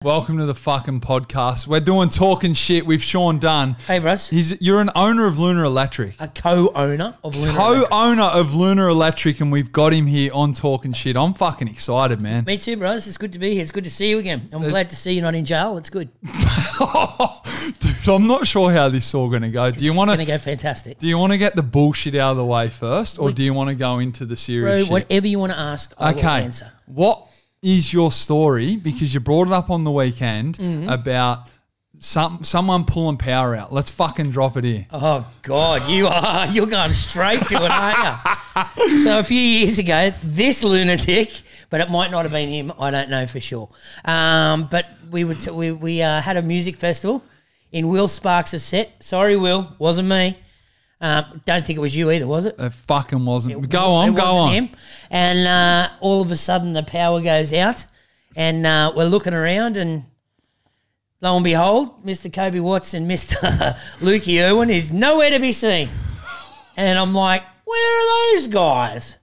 Welcome to the fucking podcast. We're doing talking shit with Sean Dunn. Hey, bros. You're an owner of Lunar Electric. A co-owner of Lunar Electric. Co-owner of Lunar Electric, and we've got him here on Talking Shit. I'm fucking excited, man. Me too, bros. It's good to be here. It's good to see you again. I'm glad to see you not in jail. It's good. Dude, I'm not sure how this is all going to go. Do you want Going to go fantastic. Do you want to get the bullshit out of the way first, or do you want to go into the serious shit? Whatever you want to ask, I will answer. What is your story? Because you brought it up on the weekend about someone pulling power out. Let's fucking drop it here. Oh, God. You're going straight to it, aren't you? So a few years ago, this lunatic, but it might not have been him, I don't know for sure. But we had a music festival in Will Sparks' set. Sorry, Will, wasn't me. Don't think it was you either, was it? It fucking wasn't. Go on. Him. And all of a sudden the power goes out, and we're looking around, and lo and behold, Mr. Kobe Watts and Mr. Lukey Irwin is nowhere to be seen. And I'm like, where are those guys?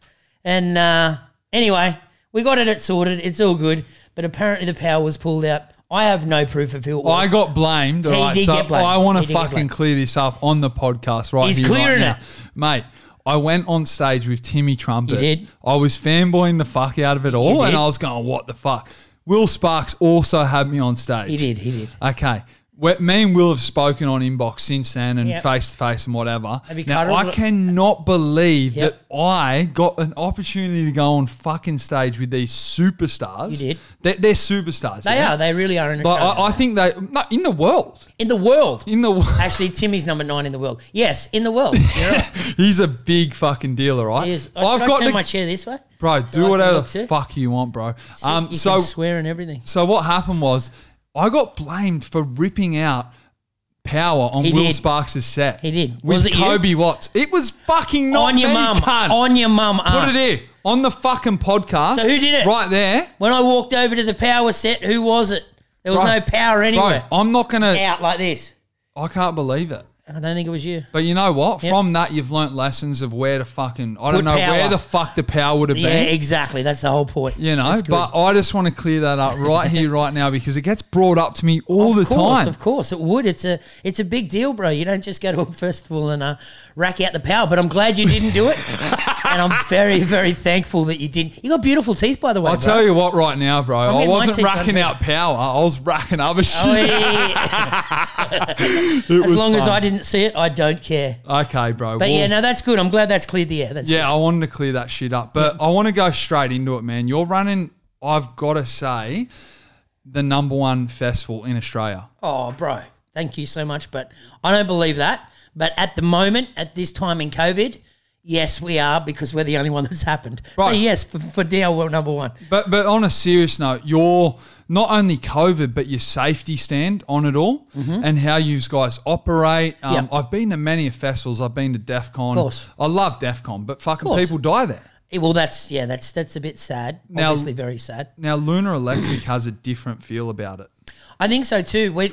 And anyway, we got it sorted. It's all good. But apparently the power was pulled out. I have no proof of who it was. I got blamed. All right, did so get blamed. I want to fucking clear this up on the podcast right He's here, clearing right now. Mate, I went on stage with Timmy Trumpet. You did? I was fanboying the fuck out of it all, and I was going, what the fuck? Will Sparks also had me on stage. He did. Okay. Me and Will have spoken on inbox since then and face-to-face and whatever. Now, I cannot believe that I got an opportunity to go on fucking stage with these superstars. You did. They're superstars. They are. They really are in Australia. I think in the world. In the world. In the world. Actually, Timmy's number 9 in the world. Yes, in the world. You're right. He's a big fucking deal, right? He is. I've got turn my chair this way? Bro, do whatever the fuck you want, bro. You can swear and everything. So what happened was, I got blamed for ripping out power on Will Sparks' set. He did. With Kobe Watts. It was fucking not on your mum. Cunt. On your mum. Put it here. On the fucking podcast. So who did it? Right there. When I walked over to the power set, who was it? There was no power anywhere. Bro, I'm not going to... Out like this. I can't believe it. I don't think it was you. But you know what? Yep. From that, you've learnt lessons of where to fucking... I don't know where the fuck the power would have been. Yeah, exactly. That's the whole point. You know, but I just want to clear that up right here, right now, because it gets brought up to me all the time. Of course, it would. It's a big deal, bro. You don't just go to a festival and rack out the power. But I'm glad you didn't do it. And I'm very, very thankful that you didn't. You got beautiful teeth, by the way, I'll tell you what right now, bro. I wasn't racking out power. I was racking other shit. Oh, yeah. As long as I didn't see it, I don't care. Okay, bro. But yeah, no, that's good. I'm glad that's cleared the air. That's good. I wanted to clear that shit up. But I want to go straight into it, man. You're running, I've got to say, the #1 festival in Australia. Oh, bro. Thank you so much. But I don't believe that. But at the moment, at this time in COVID, yes, we are, because we're the only one that's happened. Right. So yes, for now, we're #1. But on a serious note, you're not only COVID, but your safety stand on it all and how you guys operate. I've been to many festivals. I've been to DEF CON. Of course. I love DEF CON, but fucking people die there. Well, that's a bit sad. Now, obviously very sad. Now, Lunar Electric has a different feel about it. I think so too. We're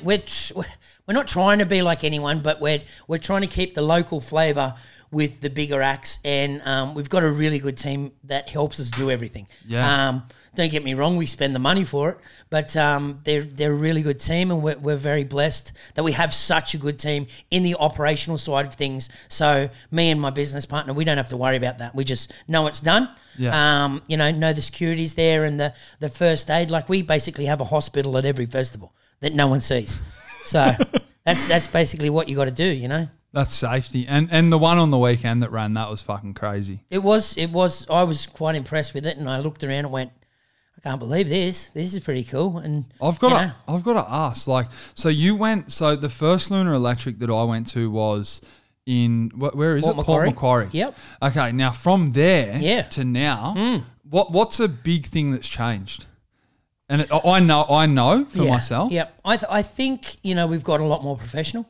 not trying to be like anyone, but we're trying to keep the local flavour with the bigger acts, and we've got a really good team that helps us do everything. Yeah. Don't get me wrong, we spend the money for it, but they're a really good team, and we're very blessed that we have such a good team in the operational side of things. So me and my business partner, we don't have to worry about that. We just know it's done. Yeah. Know the security's there and the first aid. Like, we basically have a hospital at every festival that no one sees. So that's basically what you got to do, you know. That's safety. And the one on the weekend that ran, that was fucking crazy. It was. I was quite impressed with it, and I looked around and went, I can't believe this. This is pretty cool. And I've got to ask, like, so you went, so the first Lunar Electric that I went to was in, where is it? Port Macquarie. Yep. Okay, now from there to now, what's a big thing that's changed? And I know for myself. Yep. I think, we've got a lot more professional.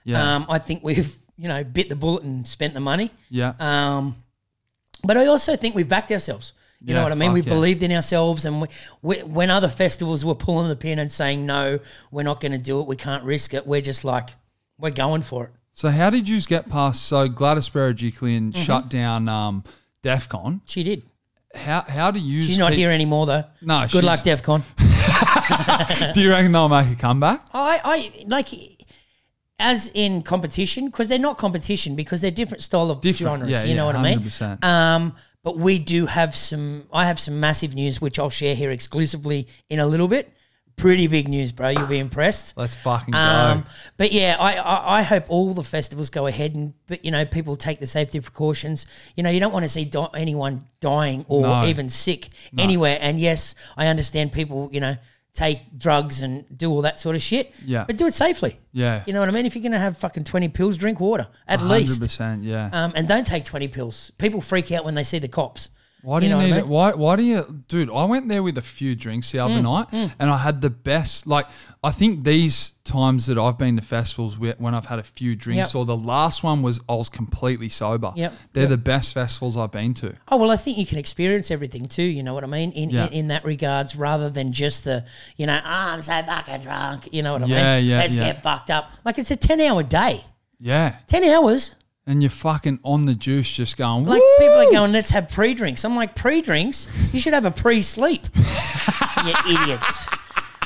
Yeah. I think we've, bit the bullet and spent the money. Yeah. But I also think we've backed ourselves. You know what I mean? We believed in ourselves, and when other festivals were pulling the pin and saying, no, we're not going to do it, we can't risk it, we're just like, we're going for it. So how did you get past, so Gladys Berejiklian shut down DEF CON? She did. How do you... She's not here anymore, though. No, Good luck, DEF CON. Do you reckon they'll make a comeback? I like, as in competition, because they're not competition, because they're different style of genres. You know what 100%. I mean? But we do have I have some massive news, which I'll share here exclusively in a little bit. Pretty big news, bro. You'll be impressed. Let's fucking go. But yeah, I hope all the festivals go ahead, but people take the safety precautions. You don't want to see anyone dying or even sick anywhere. And yes, I understand people, take drugs and do all that sort of shit. Yeah. But do it safely. Yeah. You know what I mean? If you're going to have fucking 20 pills, drink water at least. 100%, yeah. And don't take 20 pills. People freak out when they see the cops. Why do you need it? Why do you, dude? I went there with a few drinks the other night, and I had the best. Like, I think these times that I've been to festivals when I've had a few drinks, or the last one was I was completely sober. They're the best festivals I've been to. Oh well, I think you can experience everything too. You know what I mean? In that regards, rather than just the I'm so fucking drunk. You know what I mean? Let's get fucked up. Like, it's a 10-hour day. Yeah, 10 hours. And you're fucking on the juice just going, like, woo! People are going, let's have pre-drinks. I'm like, pre-drinks? You should have a pre-sleep. You idiots.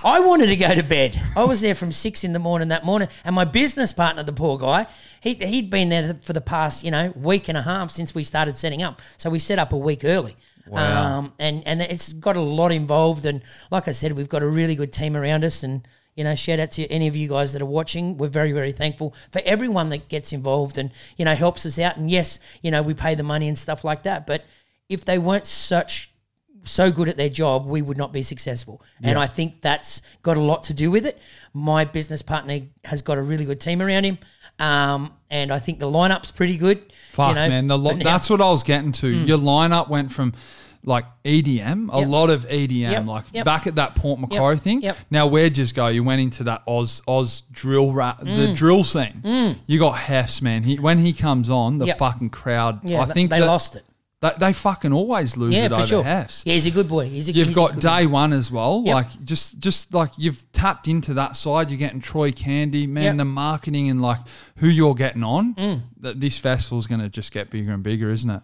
I wanted to go to bed. I was there from 6 in the morning that morning, and my business partner, the poor guy, he'd been there for the past, week and a half since we started setting up. So we set up a week early. Wow. And it's got a lot involved, and like I said, we've got a really good team around us, and shout out to any of you guys that are watching. We're very, very thankful for everyone that gets involved and, helps us out. And yes, we pay the money and stuff like that. But if they weren't so good at their job, we would not be successful. Yeah. And I think that's got a lot to do with it. My business partner has got a really good team around him. And I think the lineup's pretty good. Fuck, man. That's what I was getting to. Your lineup went from like EDM, a lot of EDM, back at that Port Macquarie thing. Now, where'd you go? You went into that Oz drill rap, the drill scene. You got Hefs, man. When he comes on, the fucking crowd, I think they lost it. They fucking always lose it over Hefs. Yeah, he's a good boy. You've got Day One as well. Like, just like you've tapped into that side. You're getting Troy Candy, man. The marketing and like who you're getting on. This festival's going to just get bigger and bigger, isn't it?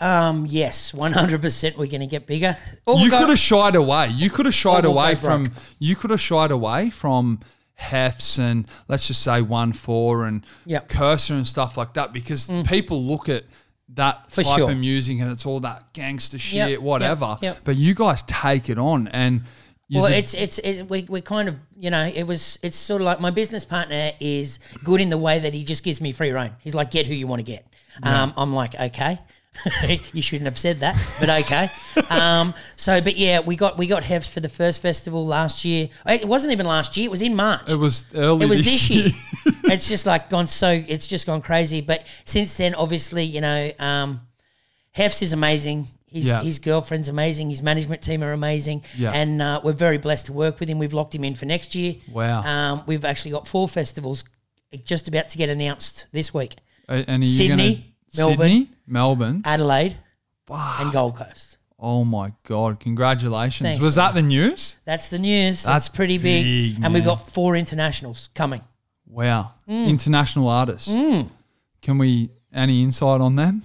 Yes, 100%. We're going to get bigger. You could have shied away. You could have shied away from. You could have shied away from Hefs and let's just say 1-4 and Cursor and stuff like that, because people look at that type of music and it's all that gangster shit, whatever. But you guys take it on and. Well, we're kind of, it's sort of like my business partner is good in the way that he just gives me free rein. He's like, get who you want to get. I'm like, okay. You shouldn't have said that, but okay. But yeah, we got Hefs for the first festival last year. It wasn't even last year; it was in March. It was early. It was this year. It's just like it's just gone crazy. But since then, obviously, Hefs is amazing. His girlfriend's amazing. His management team are amazing, and we're very blessed to work with him. We've locked him in for next year. Wow. We've actually got 4 festivals just about to get announced this week. And Sydney. Melbourne, Adelaide, and Gold Coast. Oh my God! Congratulations! Thanks, was that the news? That's the news. That's pretty big, and we've got 4 internationals coming. Wow! International artists. Can we any insight on them?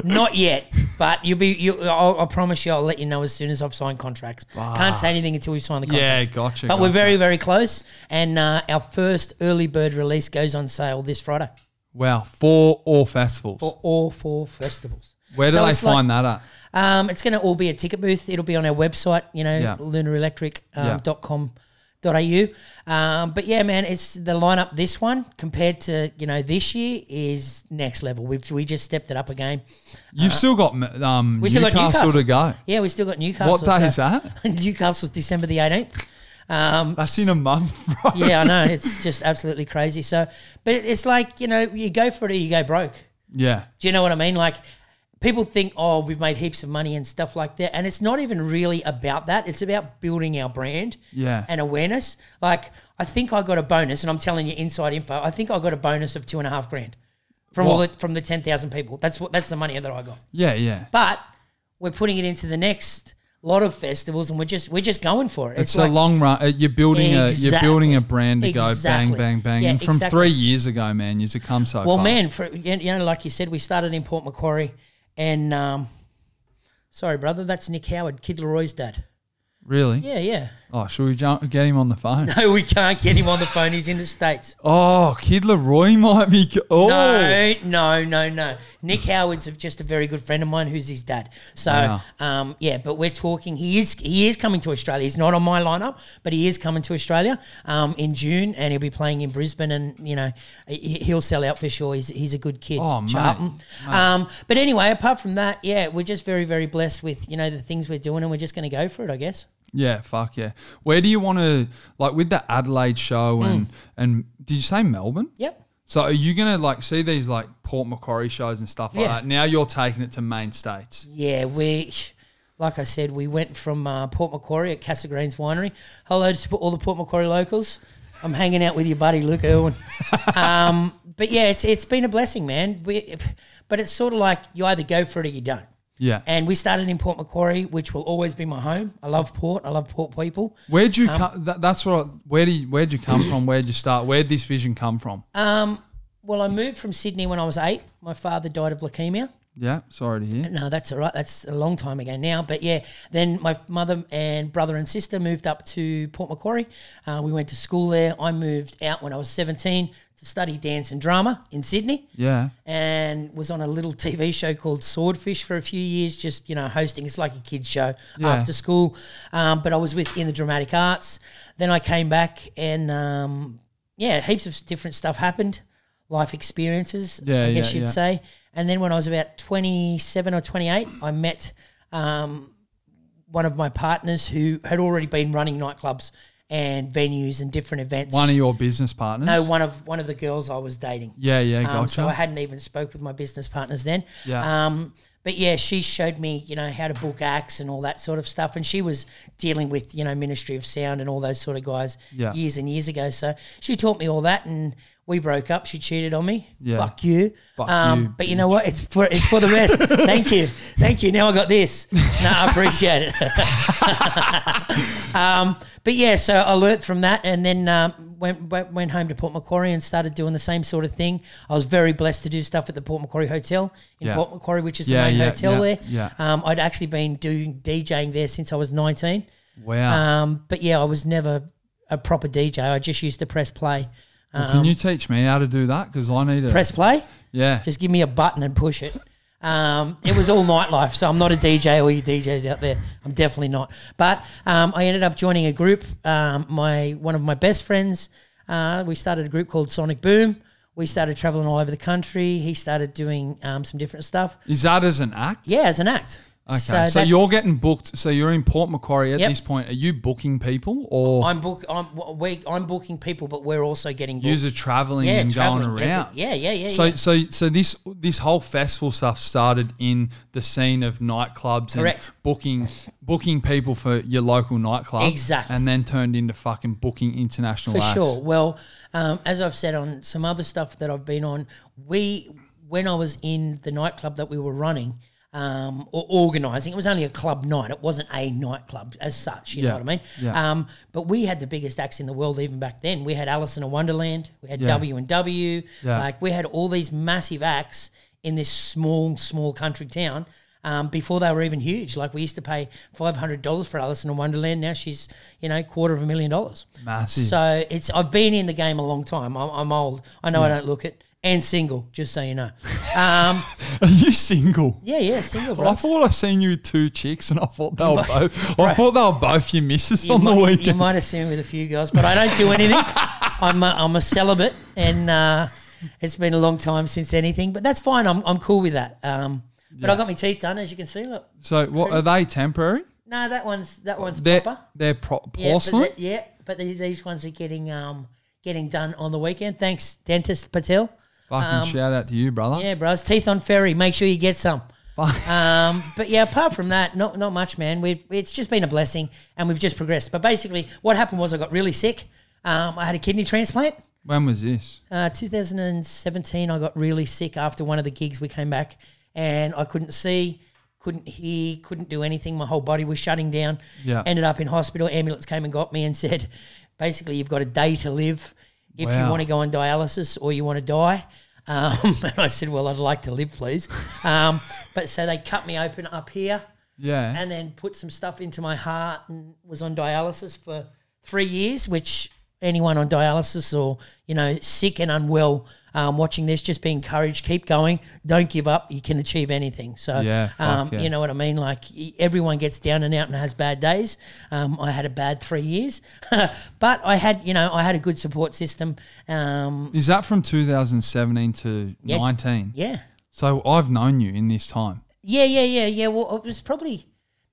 Not yet, but I promise you, I'll let you know as soon as I've signed contracts. Can't say anything until we've signed the contracts. Yeah, gotcha. But we're very, very close, and our first early bird release goes on sale this Friday. Wow, for all festivals. For all 4 festivals. Where do they find that at? It's going to all be a ticket booth. It'll be on our website, lunarelectric.com.au. But yeah, man, it's the lineup. This one compared to this year is next level. We just stepped it up a game. You've still got Newcastle to go. Yeah, we still got Newcastle. What day is that? Newcastle's December the 18th. That's in a month, bro. Yeah, I know. It's just absolutely crazy. So, but it's like, you go for it or you go broke. Yeah. Do you know what I mean? Like, people think, oh, we've made heaps of money and stuff like that. And it's not even really about that. It's about building our brand and awareness. Like, I think I got a bonus, and I'm telling you inside info, I think I got a bonus of $2,500 from the 10,000 people. That's the money that I got. Yeah, yeah. But we're putting it into the next lot of festivals, and we're just going for it. It's like, a long run. You're building a brand to go bang, bang, bang. Yeah, and from 3 years ago, man, you've come so far. Well, man, like you said, we started in Port Macquarie, and sorry, brother, that's Nick Howard, Kid Leroy's dad. Really? Yeah, yeah. Oh, should we get him on the phone? No, we can't get him on the phone. He's in the States. Oh, Kid Leroy might be... Oh. No. Nick Howard's just a very good friend of mine who's his dad. So, but we're talking... He is coming to Australia. He's not on my lineup, but he is coming to Australia in June, and he'll be playing in Brisbane, and, you know, he'll sell out for sure. He's a good kid, Charlton. Mate. But anyway, apart from that, yeah, we're just very, very blessed with, you know, the things we're doing, and we're just going to go for it, I guess. Yeah, fuck yeah. Where do you want to, like with the Adelaide show and did you say Melbourne? Yep. So are you going to like see these like Port Macquarie shows and stuff like that? Now you're taking it to main states. Yeah, like I said, we went from Port Macquarie at Casa Greens Winery. Hello to all the Port Macquarie locals. I'm hanging out with your buddy Luke Irwin. But yeah, it's been a blessing, man. But it's sort of like you either go for it or you don't. Yeah. And we started in Port Macquarie, which will always be my home. I love Port. I love Port people. Where'd you come? That's what. Where'd you come from? Where'd you start? Where'd this vision come from? Well, I moved from Sydney when I was 8. My father died of leukemia. Yeah, sorry to hear. No, that's all right. That's a long time ago now. But yeah, then my mother and brother and sister moved up to Port Macquarie. We went to school there. I moved out when I was 17 to study dance and drama in Sydney. Yeah. And was on a little TV show called Swordfish for a few years, just, you know, hosting. It's like a kids show after school. But I was in the dramatic arts. Then I came back and, heaps of different stuff happened. Life experiences, I guess you'd say. And then when I was about 27 or 28, I met one of my partners who had already been running nightclubs and venues and different events. One of your business partners? No, one of the girls I was dating. Yeah, gotcha. So I hadn't even spoke with my business partners then. Yeah. But yeah, she showed me, you know, how to book acts and all that sort of stuff. And she was dealing with, you know, Ministry of Sound and all those sort of guys years and years ago. So she taught me all that, and we broke up. She cheated on me. Yeah. Fuck you. Fuck you. But you know what? It's for the best. Thank you. Now I got this. No, I appreciate it. But yeah, so I learnt from that, and then went home to Port Macquarie and started doing the same sort of thing. I was very blessed to do stuff at the Port Macquarie Hotel in Port Macquarie, which is the main hotel there. Yeah. I'd actually been doing DJing there since I was 19. Wow. But yeah, I was never a proper DJ. I just used to press play. Well, can you teach me how to do that? Because I need to press play. Yeah. Just give me a button and push it. It was all nightlife, so I'm not a DJ. All you DJs out there, I'm definitely not. But I ended up joining a group. One of my best friends, we started a group called Sonic Boom. We started traveling all over the country. He started doing some different stuff. Is that as an act? Yeah, as an act. Okay, so you're getting booked. So you're in Port Macquarie at this point. Are you booking people, or I'm booking people, but we're also getting booked. You're traveling and going around. Yeah. So this whole festival stuff started in the scene of nightclubs. Correct. And booking people for your local nightclub. Exactly. And then turned into fucking booking international acts. For sure. Well, as I've said on some other stuff that I've been on, when I was in the nightclub that we were running. Or organising. It was only a club night. It wasn't a nightclub as such, you know what I mean? Yeah. But we had the biggest acts in the world even back then. We had Alice in Wonderland. We had W&W. Yeah. Like, we had all these massive acts in this small country town before they were even huge. Like, we used to pay $500 for Alice in Wonderland. Now she's, you know, $250,000. Massive. So I've been in the game a long time. I'm old. I know I don't look it. And single, just so you know. Are you single? Yeah, single, bro. Well, I thought I seen you with 2 chicks, and I thought they were both your missus on the weekend. You might have seen me with a few girls, but I don't do anything. I'm a celibate, and it's been a long time since anything. But that's fine. I'm cool with that. But I got my teeth done, as you can see. Look. So, what are they temporary? No, that one's proper. They're porcelain. But these ones are getting done on the weekend. Thanks, Dentist Patel. Fucking shout out to you, brother. Yeah, bros. Teeth on Ferry. Make sure you get some. But yeah, apart from that, not much, man. It's just been a blessing, and we've just progressed. But basically, what happened was I got really sick. I had a kidney transplant. When was this? 2017. I got really sick after one of the gigs. We came back, and I couldn't see, couldn't hear, couldn't do anything. My whole body was shutting down. Yeah. Ended up in hospital. Ambulance came and got me and said, basically, you've got a day to live. If you want to go on dialysis or you want to die. And I said, well, I'd like to live, please. But so they cut me open up here Yeah. And then put some stuff into my heart and was on dialysis for 3 years, which anyone on dialysis or, sick and unwell watching this, just be encouraged, keep going, don't give up, you can achieve anything. So, you know what I mean? Like everyone gets down and out and has bad days. I had a bad 3 years, but I had a good support system. Is that from 2017 to 19? Yeah. So I've known you in this time. Yeah. Well, it was probably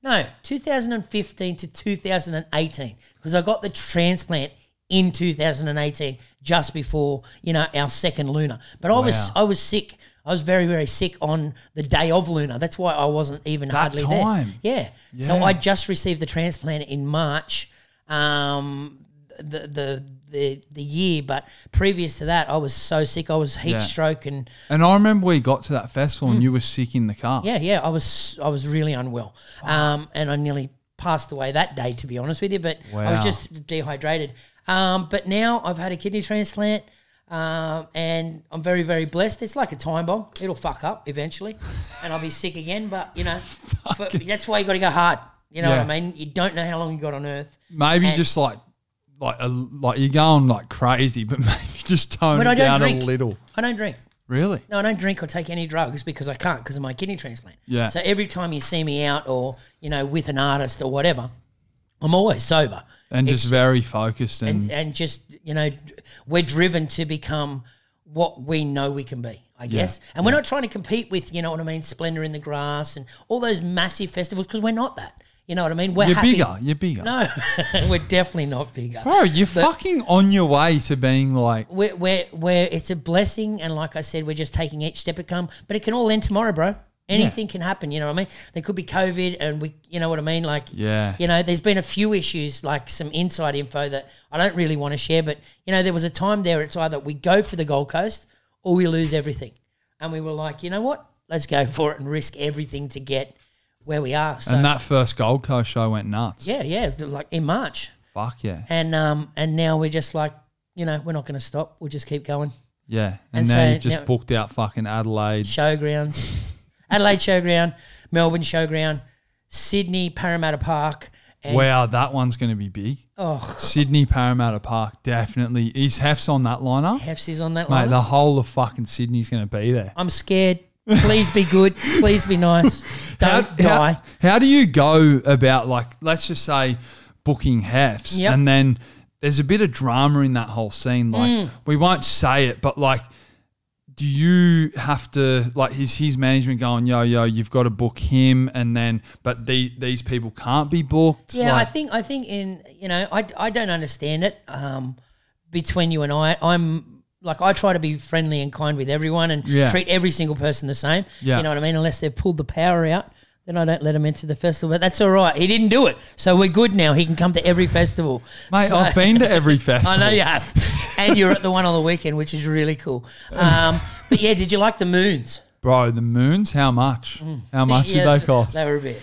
2015 to 2018 because I got the transplant in 2018, just before our second lunar. But I was sick. I was very, very sick on the day of lunar. That's why I wasn't even hardly there. Yeah. So I just received the transplant in March, the year. But previous to that, I was so sick. I was heat stroke and I remember we got to that festival and you were sick in the car. Yeah. I was really unwell, and I nearly passed away that day, to be honest with you. But I was just dehydrated. But now I've had a kidney transplant, and I'm very, very blessed. It's like a time bomb. It'll fuck up eventually, and I'll be sick again. But, that's why you got to go hard. You know what I mean? You don't know how long you got on earth. Maybe just like you're going like crazy, but maybe just tone it down a little. I don't drink. Really? No, I don't drink or take any drugs because I can't because of my kidney transplant. Yeah. So every time you see me out or, with an artist or whatever, I'm always sober. And just very focused. And just, we're driven to become what we know we can be, I guess. And we're not trying to compete with, Splendor in the Grass and all those massive festivals because we're not that. You know what I mean? You're bigger. No, we're definitely not bigger. Bro, you're fucking on your way to being like... We're it's a blessing, and like I said, we're just taking each step it come. But it can all end tomorrow, bro. Anything can happen, you know what I mean? There could be COVID and we, you know what I mean? Like, there's been a few issues, like some inside info that I don't really want to share, but, there was a time there it's either we go for the Gold Coast or we lose everything. And we were like, you know what? Let's go for it and risk everything to get where we are. So, and that first Gold Coast show went nuts. Yeah, like in March. Fuck yeah. And now we're just like, we're not going to stop. We'll just keep going. Yeah, and now you've just booked out fucking Adelaide. Showgrounds. Adelaide Showground, Melbourne Showground, Sydney, Parramatta Park. And wow, that one's going to be big. Oh, Sydney, Parramatta Park, definitely. Is Hef's on that lineup? Hef's is on that lineup. Mate, the whole of fucking Sydney's going to be there. I'm scared. Please be good. Please be nice. Don't die. How do you go about, like, let's just say booking Hef's and then there's a bit of drama in that whole scene. Like, we won't say it, but like, do you have to, like, is his management going, yo, you've got to book him, and then, but these people can't be booked? Yeah, like, I think in, I don't understand it between you and I. I'm, like, I try to be friendly and kind with everyone and treat every single person the same. Yeah. You know what I mean? Unless they've pulled the power out, then I don't let him into the festival. But that's all right. He didn't do it. So we're good now. He can come to every festival. Mate, I've been to every festival. I know you have. And you're at the one on the weekend, which is really cool. But yeah, did you like the moons? Bro, the moons, how much? How much did they cost? They were a bit.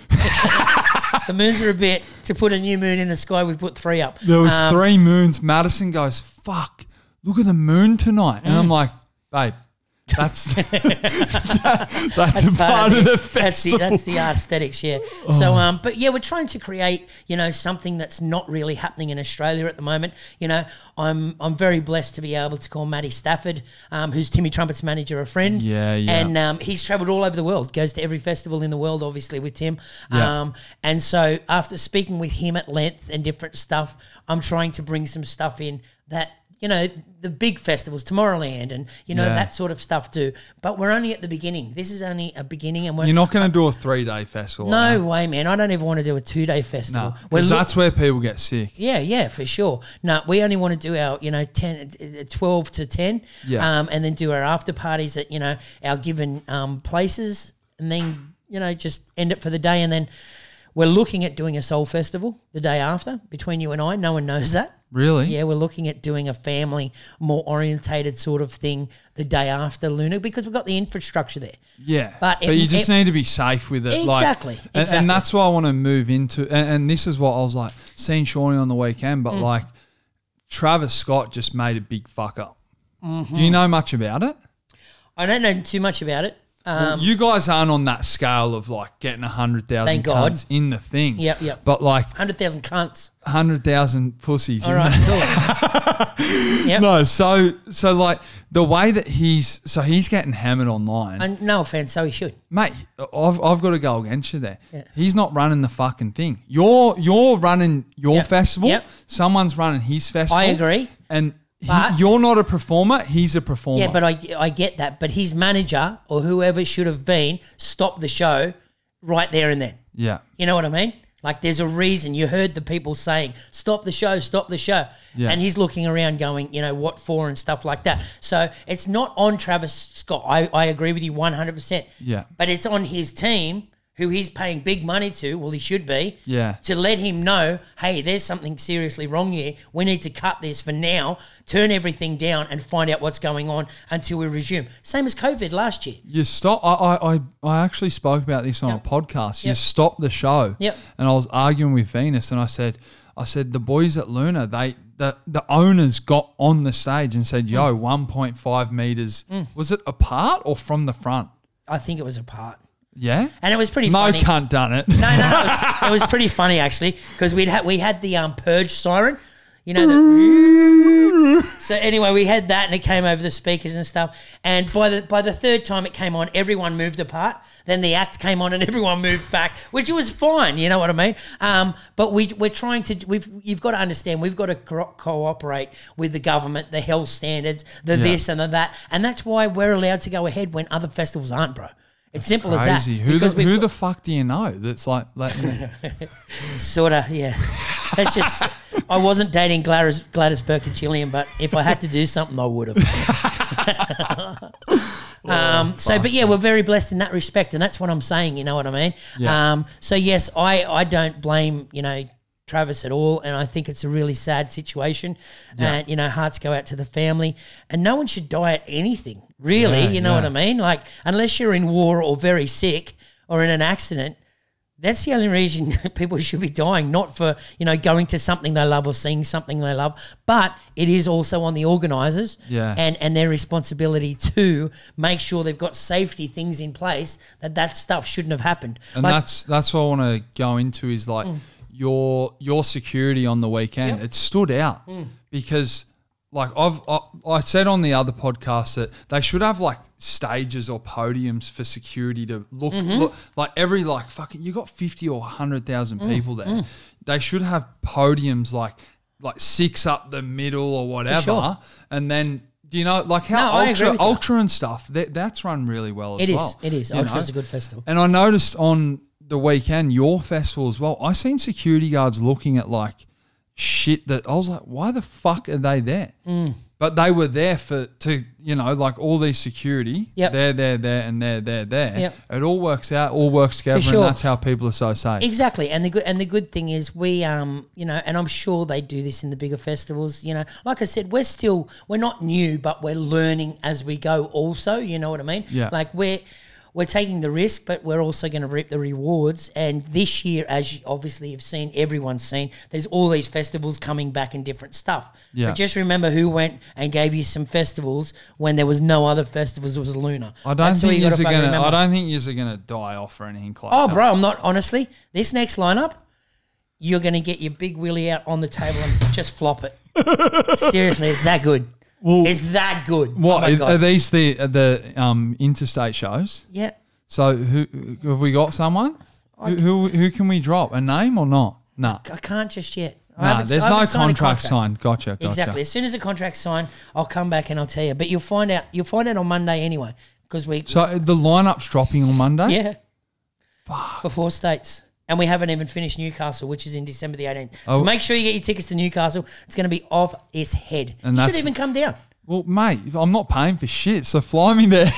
The moons were a bit. To put a new moon in the sky, we put 3 up. There was 3 moons. Madison goes, fuck, look at the moon tonight. And I'm like, babe, that's that's a part of the festival. That's the aesthetics, yeah. Oh. So, but yeah, we're trying to create, something that's not really happening in Australia at the moment. I'm very blessed to be able to call Matty Stafford, who's Timmy Trumpet's manager, a friend. Yeah. And he's travelled all over the world, goes to every festival in the world, obviously, with Tim. Yeah. And so after speaking with him at length and different stuff, I'm trying to bring some stuff in that, the big festivals, Tomorrowland and, that sort of stuff too. But we're only at the beginning. This is only a beginning. And you're not going to do a 3-day festival. No way, man. I don't ever want to do a 2-day festival. No, because that's where people get sick. Yeah, for sure. No, we only want to do our, 12 to 10 and then do our after parties at, our given places and then, just end it for the day. And then we're looking at doing a soul festival the day after between you and I. No one knows that. Really? Yeah, we're looking at doing a family, more orientated sort of thing the day after Lunar because we've got the infrastructure there. Yeah, but you just need to be safe with it. Exactly. And that's why I want to move into, and this is what I was like, seeing Shawnee on the weekend, but like Travis Scott just made a big fuck up. Mm-hmm. Do you know much about it? I don't know too much about it. You guys aren't on that scale of like getting 100,000 cunts in the thing. Yep. But like 100,000 cunts. 100,000 pussies. All right, cool. Yep. No, so like the way that he's getting hammered online. And no offense, so he should. Mate, I've got to go against you there. Yeah. He's not running the fucking thing. You're running your festival. Yep. Someone's running his festival. I agree. And you're not a performer. He's a performer. Yeah, but I get that. But his manager or whoever it should have been stopped the show right there and then. Yeah. You know what I mean? Like there's a reason. You heard the people saying, stop the show, stop the show. Yeah. And he's looking around going, you know, what for and stuff like that. So it's not on Travis Scott. I agree with you 100%. Yeah. But it's on his team, who he's paying big money to, well, he should be, to let him know, hey, there's something seriously wrong here. We need to cut this for now, turn everything down and find out what's going on until we resume. Same as COVID last year. You stop. I actually spoke about this on a podcast. You stopped the show. Yep. And I was arguing with Venus and I said the boys at Luna, the owners got on the stage and said, yo, 1.5 meters. Was it apart or from the front? I think it was apart. Yeah, and it was pretty funny. No cunt done it. No, it was pretty funny actually because we had the purge siren, you know. So anyway, we had that and it came over the speakers and stuff. And by the third time it came on, everyone moved apart. Then the act came on and everyone moved back, which was fine. You know what I mean? But we're trying to. You've got to understand. We've got to cooperate with the government, the health standards, this and the that, and that's why we're allowed to go ahead when other festivals aren't, bro. It's simple as that. Who the fuck do you know that's like sort of, yeah. That's just, I wasn't dating Gladys Berkachillian, but if I had to do something, I would have. But yeah, we're very blessed in that respect, and that's what I'm saying, you know what I mean? Yeah. So yes, I don't blame, you know, Travis at all, and I think it's a really sad situation. And you know, hearts go out to the family, and no one should die at anything, really. You know what I mean? Like, unless you're in war or very sick or in an accident, that's the only reason people should be dying, not for, you know, going to something they love or seeing something they love. But it is also on the organisers and their responsibility to make sure they've got safety things in place that stuff shouldn't have happened. And like, that's what I want to go into is like your security on the weekend. It stood out because like I said on the other podcast that they should have like stages or podiums for security to look like every like fucking you got 50 or 100,000 people there. They should have podiums like 6 up the middle or whatever, and then you know like how Ultra and stuff that's run really well as well. It is. Ultra's a good festival. And I noticed on the weekend your festival as well. I seen security guards looking at like shit that I was like, why the fuck are they there? But they were there to you know, like all these security. They're there, and they're there. It all works out, all works together, and that's how people are so safe. Exactly. And the good thing is we you know, and I'm sure they do this in the bigger festivals, you know. Like I said, we're not new, but we're learning as we go also, you know what I mean? Yeah. Like we're taking the risk, but we're also going to reap the rewards. And this year, as you obviously have seen, everyone's seen, there's all these festivals coming back in different stuff. Yeah. But just remember who went and gave you some festivals when there was no other festivals. It was Luna. I don't think you're gonna die off or anything like that. Oh, bro, I'm not. Honestly, this next lineup, you're going to get your big willy out on the table and just flop it. Seriously, it's that good. Well, it's that good. What are these the interstate shows? Yeah. So who have we got? Someone who can we drop? A name or not? No, I can't just yet. There's no contract signed. Gotcha. Exactly. As soon as the contract's signed, I'll come back and I'll tell you. But you'll find out. You'll find out on Monday anyway because So the lineup's dropping on Monday. Yeah. For 4 states. And we haven't even finished Newcastle, which is in December the 18th. So make sure you get your tickets to Newcastle. It's going to be off its head. And you should even come down. Well, mate, I'm not paying for shit, so fly me there.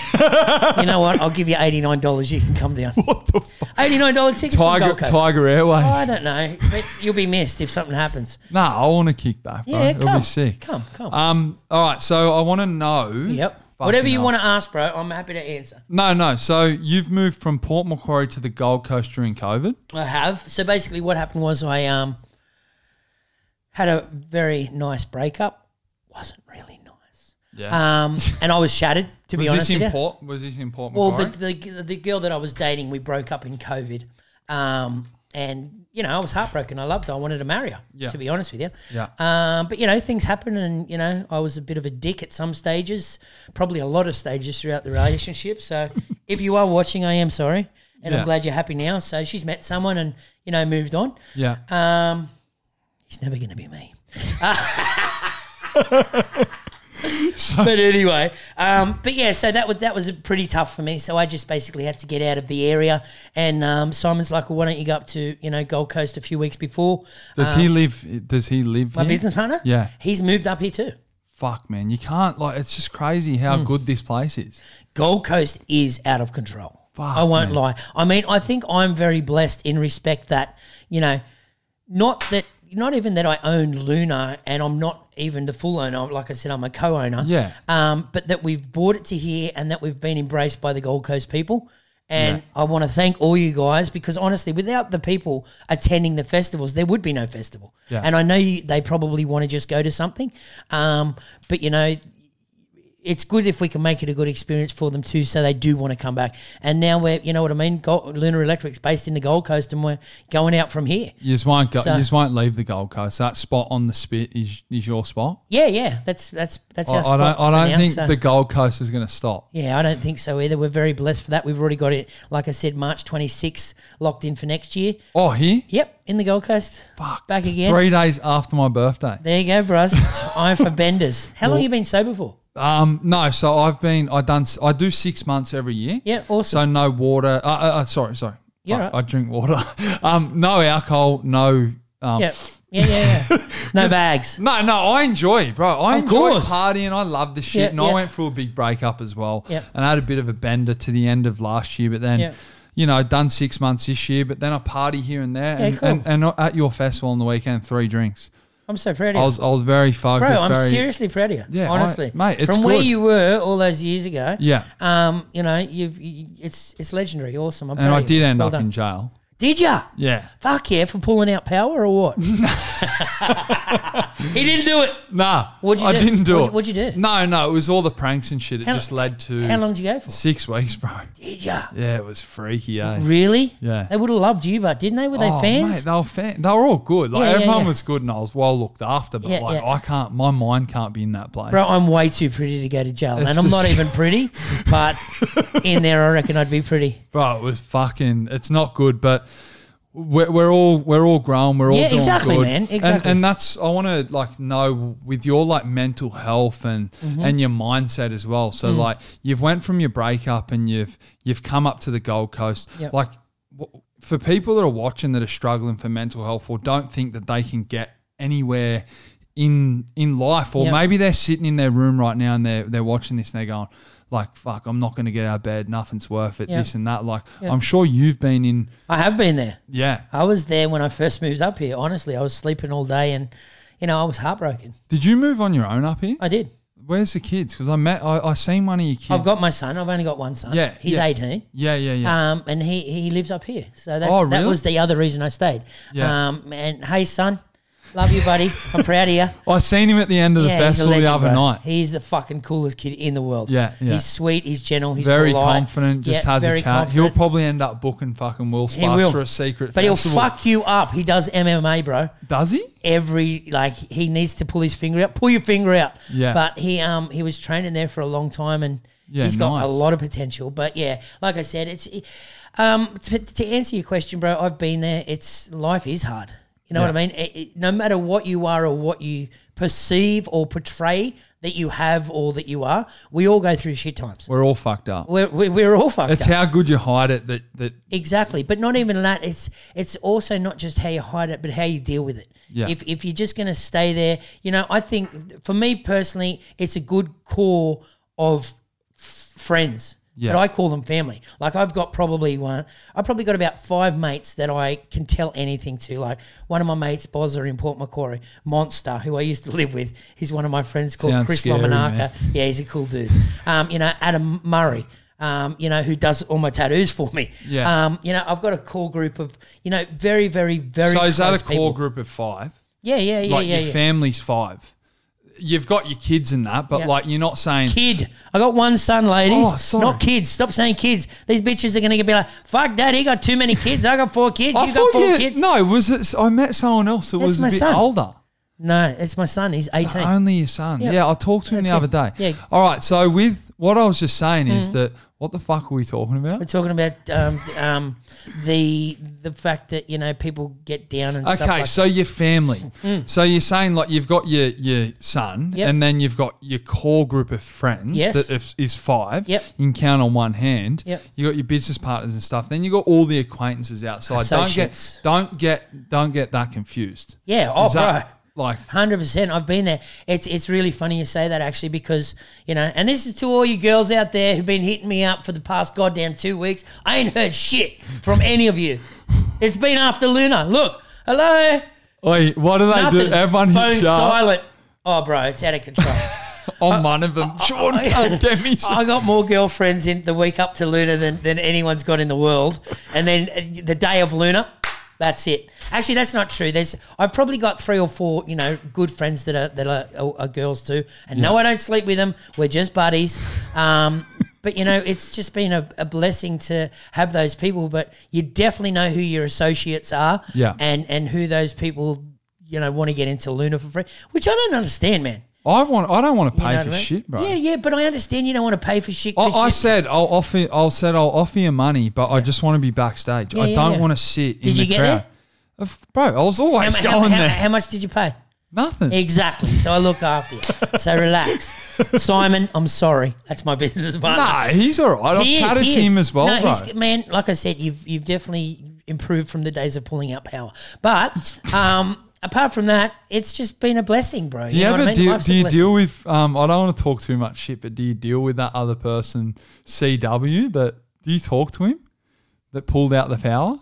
You know what? I'll give you $89. You can come down. What the fuck? $89 tickets from Gold Coast. Tiger Airways. Oh, I don't know. But you'll be missed if something happens. Nah, I want to kick back, bro. Yeah, It'll be sick. Come. All right, so I want to know. Yep. Whatever you want to ask, bro, I'm happy to answer. No. So you've moved from Port Macquarie to the Gold Coast during COVID? I have. So basically what happened was I had a very nice breakup. Wasn't really nice. Yeah. And I was shattered, to be honest with you. Was this in Port Well, Macquarie? the girl that I was dating, we broke up in COVID. And, you know, I was heartbroken. I loved her. I wanted to marry her, to be honest with you. Yeah. But, you know, things happen and, you know, I was a bit of a dick at some stages, probably a lot of stages throughout the relationship. So if you are watching, I am sorry. And I'm glad you're happy now. So she's met someone and, you know, moved on. Yeah. He's never going to be me. But anyway, so that was pretty tough for me. So I just basically had to get out of the area. And Simon's like, well, why don't you go up to, you know, Gold Coast a few weeks before? Does he live my here? business partner? Yeah. He's moved up here too. Fuck, man. You can't, like, it's just crazy how good this place is. Gold Coast is out of control. Fuck, I won't man. lie. I mean, I think I'm very blessed in respect that, you know, not even that I own Luna and I'm not even the full owner. Like I said, I'm a co-owner. Yeah. But that we've brought it to here and that we've been embraced by the Gold Coast people. And I want to thank all you guys because honestly, without the people attending the festivals, there would be no festival. Yeah. And I know they probably want to just go to something. But, you know, it's good if we can make it a good experience for them too, so they do want to come back. And now we're, you know what I mean, Lunar Electric's based in the Gold Coast, and we're going out from here. You just won't go. You just won't leave the Gold Coast. That spot on the spit is your spot. Yeah. That's our spot. I don't think the Gold Coast is going to stop. Yeah, I don't think so either. We're very blessed for that. We've already got it, like I said, March 26th locked in for next year. Oh, here? Yep, in the Gold Coast. Fuck. Back again. 3 days after my birthday. There you go, bros. I'm for benders. How long have you been sober for? No, so I do 6 months every year. Yeah, awesome. So no water. Sorry. You're right. I drink water. No alcohol, no. Yeah. No bags. No, I enjoy it, bro. I enjoy course. partying. I love the shit. And I went through a big breakup as well. Yep. And I had a bit of a bender to the end of last year, but then, you know, done 6 months this year, but then I party here and there. Yeah, cool. And at your festival on the weekend, 3 drinks. I'm so proud of you. I was very focused. Bro, I'm seriously proud of you. Yeah, honestly, mate, it's from good. where you were all those years ago. Yeah. You know, it's legendary, awesome. I'm And proud I of you. did end Well up done. in jail. Did ya? Yeah. Fuck yeah, for pulling out power or what? He didn't do it. Nah, What'd you do? I didn't do it. What'd you do? No, it was all the pranks and shit. It just led to. How long did you go for? 6 weeks, bro. Did ya? Yeah, it was freaky, eh? Really? Yeah. They would have loved you, but didn't they? Were they fans? Mate, they were all good. Like everyone yeah. was good, and I was well looked after. But I can't. My mind can't be in that place. Bro, I'm way too pretty to go to jail, It's and I'm not just- even pretty. But in there, I reckon I'd be pretty. Bro, it was fucking. It's not good, but. We're all grown. We're all doing exactly, good. Man. Exactly. And that's I want to like know with your like mental health and your mindset as well. So like you've went from your breakup and you've come up to the Gold Coast. Yep. Like for people that are watching that are struggling for mental health or don't think that they can get anywhere in life, or maybe they're sitting in their room right now and they're watching this and they're going, like, fuck, I'm not going to get out of bed. Nothing's worth it, this and that. Like, I'm sure you've been in. I have been there. Yeah. I was there when I first moved up here. Honestly, I was sleeping all day and, you know, I was heartbroken. Did you move on your own up here? I did. Where's the kids? Because I seen one of your kids. I've got my son. I've only got one son. Yeah. He's 18. Yeah. And he lives up here. So really? that was the other reason I stayed. Yeah. And hey, son. Love you, buddy. I'm proud of you. I seen him at the end of the festival the other night. He's the fucking coolest kid in the world. Yeah. He's sweet. He's gentle. He's very polite. confident. Just has a chat. Confident. He'll probably end up booking fucking Will Sparks for a secret But festival. he'll fuck you up. He does MMA, bro. Does he? He needs to pull his finger out. Pull your finger out. Yeah. But he was training there for a long time and he's got a lot of potential. But yeah, like I said, it's to answer your question, bro. I've been there. Life is hard. You know what I mean? No matter what you are or what you perceive or portray that you have or that you are, we all go through shit times. We're all fucked up. We're all fucked up. It's how good you hide it that Exactly. But not even that. It's also not just how you hide it, but how you deal with it. Yeah. If you're just going to stay there, you know, I think for me personally, it's a good core of friends. Yeah. But I call them family. Like I've probably got about 5 mates that I can tell anything to. Like one of my mates, Bozza in Port Macquarie, Monster, who I used to live with. He's one of my friends called Sounds Chris scary, Lomanaka. man. Yeah, he's a cool dude. You know, Adam Murray. You know, who does all my tattoos for me. Yeah. You know, I've got a core group of, you know, very, very, very So is that a close core people. group of 5? Yeah. Like your family's 5. you've got your kids and that, but like you're not saying kid. I got one son, ladies. Oh, sorry. Not kids. Stop saying kids. These bitches are going to be like, fuck, Dad, he got too many kids. I got 4 kids. You got 4 kids. No, was it? I met someone else that was a bit older. No, it's my son. He's 18. So only your son. Yep. Yeah, I talked to him the other day. Yeah. All right. So with what I was just saying is that what the fuck are we talking about? We're talking about the fact that, you know, people get down and stuff like that. Okay, so your family. So you're saying like you've got your son and then you've got your core group of friends that is 5. Yep. You can count on one hand. Yep. You got your business partners and stuff. Then you got all the acquaintances outside. Associates. Don't get that confused. Yeah. Oh, bro. Like 100%. I've been there. It's really funny you say that actually because, you know, and this is to all you girls out there who've been hitting me up for the past goddamn 2 weeks. I ain't heard shit from any of you. It's been after Luna. Look, hello. Wait, what do they do? Everyone hits you up. Silent. Oh, bro, it's out of control. I'm one of them. Sean, get me. I got more girlfriends in the week up to Luna than anyone's got in the world. And then the day of Luna, that's it. Actually, that's not true. I've probably got 3 or 4, you know, good friends that are girls too. And no, I don't sleep with them. We're just buddies. But you know, it's just been a blessing to have those people. But you definitely know who your associates are, and who those people, you know, want to get into Luna for free, which I don't understand, man. I don't want to pay for shit, bro. Yeah, but I understand you don't want to pay for shit. I said I'll offer you money, but I just want to be backstage. I don't want to sit in the crowd. There? Bro, I was always going there. How much did you pay? Nothing. Exactly. So I look after you. So relax. Simon, I'm sorry. That's my business partner. Nah, he's all right. I've chatted to him as well, bro. Man, like I said, you've definitely improved from the days of pulling out power. But apart from that, it's just been a blessing, bro. Do you deal with, I don't want to talk too much shit, but do you deal with that other person, CW, do you talk to him that pulled out the power?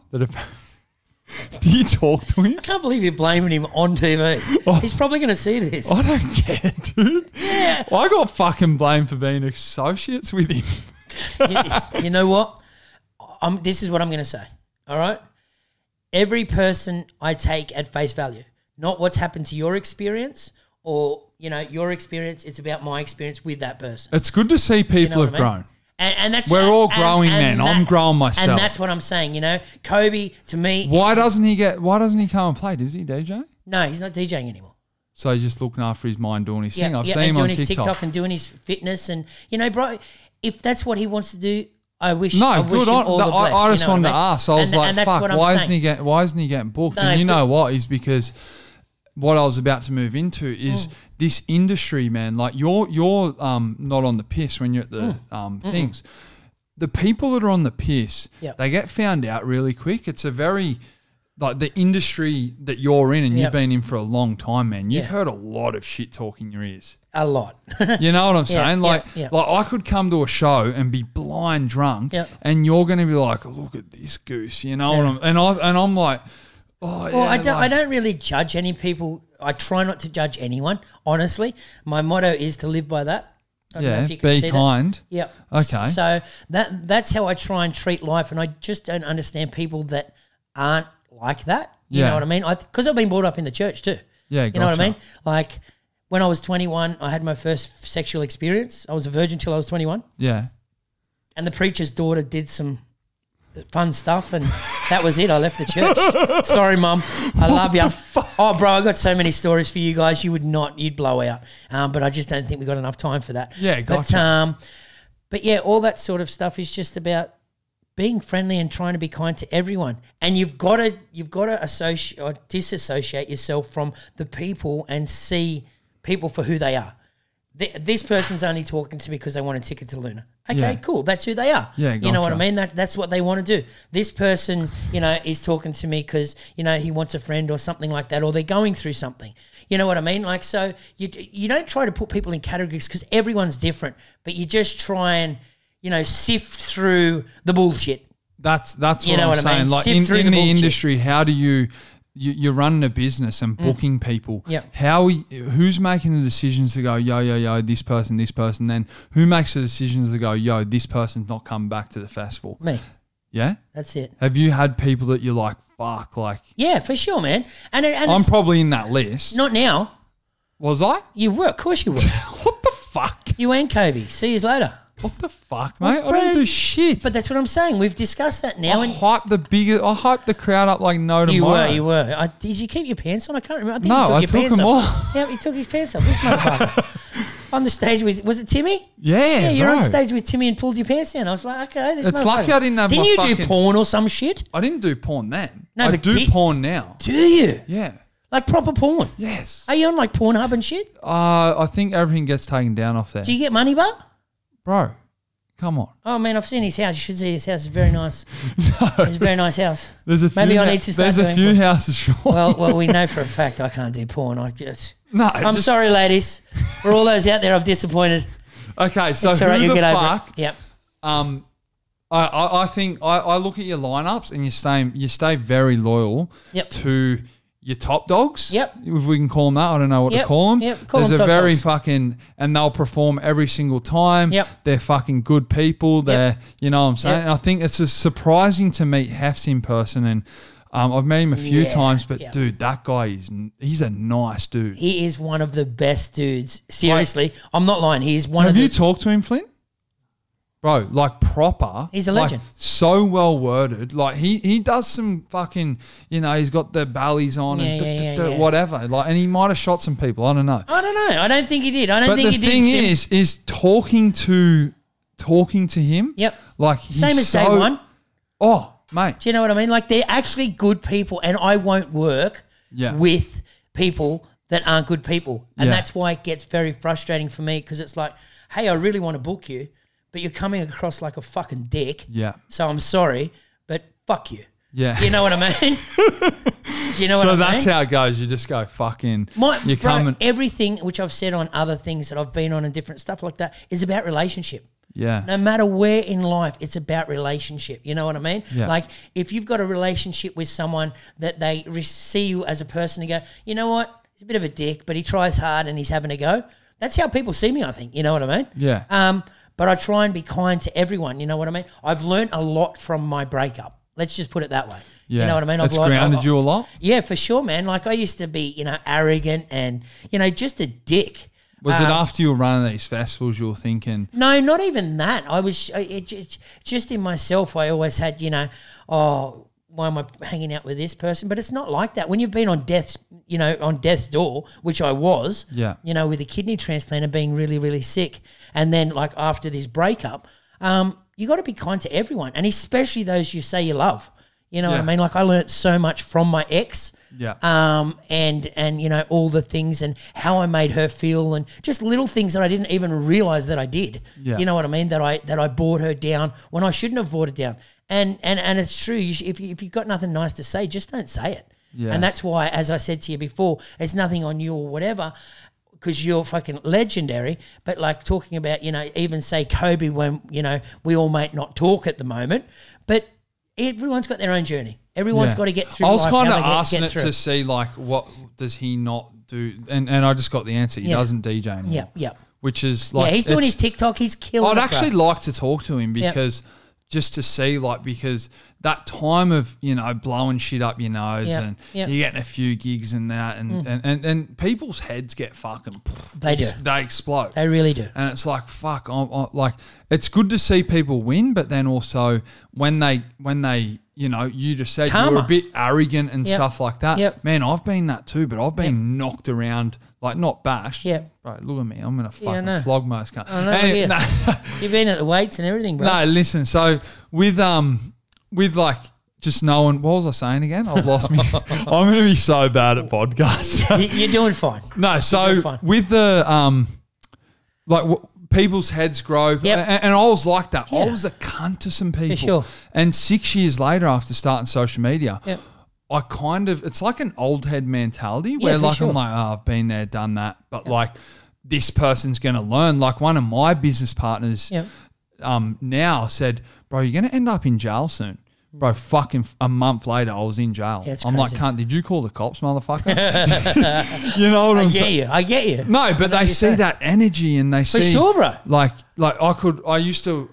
Do you talk to him? I can't believe you're blaming him on TV. Oh, he's probably going to see this. I don't care, dude. Yeah. I got fucking blamed for being associates with him. You know what? This is what I'm going to say, all right? Every person I take at face value, not what's happened to your experience or, you know, your experience. It's about my experience with that person. It's good to see people have grown. And that's we're all growing, man. I'm growing myself, and that's what I'm saying. You know, Kobe to me. Why doesn't he come and play? Does he DJ? No, he's not DJing anymore. So he's just looking after his mind, doing his thing. I've seen him doing on his TikTok and doing his fitness, and you know, bro, if that's what he wants to do, I wish. No, I wish good on. I just wanted to ask. I was like, fuck, why isn't he getting booked? And you know what? Is because what I was about to move into is this industry, man. Like you're not on the piss when you're at the things. The people that are on the piss, they get found out really quick. It's a very like the industry that you're in, and you've been in for a long time, man. You've heard a lot of shit talk in your ears. A lot. You know what I'm saying? Like I could come to a show and be blind drunk, and you're going to be like, "Look at this goose," you know. And I'm like. Oh, well, I don't really judge any people. I try not to judge anyone, honestly. My motto is to live by that. I don't know if you can be kind. Yeah. Okay. So that's how I try and treat life, and I just don't understand people that aren't like that. You know what I mean? Because I've been brought up in the church too. Yeah, you know what I mean? Like when I was 21, I had my first sexual experience. I was a virgin till I was 21. Yeah. And the preacher's daughter did some fun stuff, and that was it. I left the church. Sorry, Mum. I love you. Oh, bro, I got so many stories for you guys. You'd blow out. But I just don't think we got enough time for that. Yeah, gotcha. But yeah, all that sort of stuff is just about being friendly and trying to be kind to everyone. And you've got to associate or disassociate yourself from the people and see people for who they are. This person's only talking to me because they want a ticket to Luna. Okay, cool. That's who they are. Yeah, gotcha. You know what I mean? That's what they want to do. This person, you know, is talking to me because, you know, he wants a friend or something like that, or they're going through something. You know what I mean? Like, so you don't try to put people in categories because everyone's different, but you just try and, you know, sift through the bullshit. That's what I'm saying. Mean? Like in the industry, how do you're running a business and booking people. Yeah. Who's making the decisions to go, yo, this person, then who makes the decisions to go, yo, this person's not coming back to the festival? Me. Yeah? That's it. Have you had people that you're like, fuck, like... Yeah, for sure, man. And I'm probably in that list. Not now. Was I? You were. Of course you were. What the fuck? You and Kobe. See you later. What the fuck, mate? I didn't do shit. But that's what I'm saying. We've discussed that now. I hyped the crowd up like no tomorrow. You were. Did you keep your pants on? I can't remember. I think you took them off. Yeah, he took his pants off. This motherfucker. On the stage with, was it Timmy? Yeah, you're on stage with Timmy and pulled your pants down. I was like, okay, this it's lucky I didn't have Didn't you do porn or some shit? I didn't do porn then. No, I do porn now. Do you? Yeah. Like proper porn? Yes. Are you on like Pornhub and shit? I think everything gets taken down off there. Do you get money, but? Bro, come on. Oh, man, I've seen his house. You should see his house. It's very nice. No. It's a very nice house. There's a few Maybe I need to start There's a few houses, sure. Well, we know for a fact I can't do porn. I'm just sorry, ladies. For all those out there I've disappointed. Okay, so who the fuck? Yep. I think I look at your lineups and you stay very loyal to your top dogs. Yep. If we can call them that, I don't know what to call them. Yep. There's a very fucking, and they'll perform every single time. Yep. They're fucking good people. They're, you know what I'm saying? And I think it's just surprising to meet Hefs in person, and I've met him a few times, but dude, that guy he's a nice dude. He is one of the best dudes. Seriously, I'm not lying. He is one of the... Have you talked to him, Flynn? Bro, like proper. He's a legend. Like, so well worded. Like he does some fucking, he's got the bellies on and whatever. Like, and he might have shot some people. I don't know. I don't know. I don't think he did. I don't think he did. But the thing is talking to him. Yep. Like same as day one. Oh, mate. Do you know what I mean? Like, they're actually good people, and I won't work with people that aren't good people. And that's why it gets very frustrating for me, because it's like, hey, I really want to book you, but you're coming across like a fucking dick. Yeah. So I'm sorry, but fuck you. Yeah. You know what I mean? Do you know what I mean? So that's how it goes. You just go fucking. Everything which I've said on other things that I've been on and different stuff like that is about relationship. Yeah. No matter where in life, it's about relationship. You know what I mean? Yeah. Like, if you've got a relationship with someone that they see you as a person and go, you know what? He's a bit of a dick, but he tries hard and he's having a go. That's how people see me, I think. You know what I mean? Yeah. But I try and be kind to everyone. You know what I mean? I've learned a lot from my breakup. Let's just put it that way. Yeah. You know what I mean? It's grounded you a lot? Yeah, for sure, man. Like, I used to be, arrogant and, just a dick. Was it after you were running these festivals you were thinking? No, not even that. Just in myself, I always had, why am I hanging out with this person? But it's not like that. When you've been on death's door, which I was, with a kidney transplant and being really, really sick, and then like after this breakup, you got to be kind to everyone, and especially those you say you love. You know what I mean? Like, I learnt so much from my ex. Yeah. And all the things and how I made her feel, and just little things that I didn't even realize that I did. Yeah. You know what I mean? That I brought her down when I shouldn't have brought it down. And it's true. If you've got nothing nice to say, just don't say it. Yeah. And that's why, as I said to you before, it's nothing on you or whatever, because you're fucking legendary. But like talking about, even say Kobe when, we all might not talk at the moment, but everyone's got their own journey. Everyone's got to get through. I was kind of asking it to see, like, what does he not do? And I just got the answer. He doesn't DJ anymore. Yeah. Which is like, he's doing his TikTok. He's killing. I'd actually like to talk to him because just to see, like, because that time of blowing shit up your nose and you're getting a few gigs and that and people's heads get fucking. They explode. They really do. And it's like, fuck. Like, it's good to see people win, but then also when they. You just said you were a bit arrogant and stuff like that. Yep. Man, I've been that too, but I've been knocked around, like, not bashed. Yeah. Right, look at me. I'm going to fucking flog most cunt. You've been at the weights and everything, bro. No, listen. So with like just knowing, what was I saying again? I've lost me. I'm going to be so bad at podcasts. You're doing fine. No, so with the people's heads grow. And I was like that. I was a cunt to some people. For sure. And 6 years later, after starting social media, I kind of, it's like an old head mentality where I'm like, oh, I've been there, done that. But like, this person's going to learn. Like, one of my business partners now said, bro, you're going to end up in jail soon. Bro, fucking a month later, I was in jail. Yeah, I'm like, cunt, did you call the cops, motherfucker? You know what I'm saying? I get you. No, but they see that energy and they see. For sure, bro. Like I used to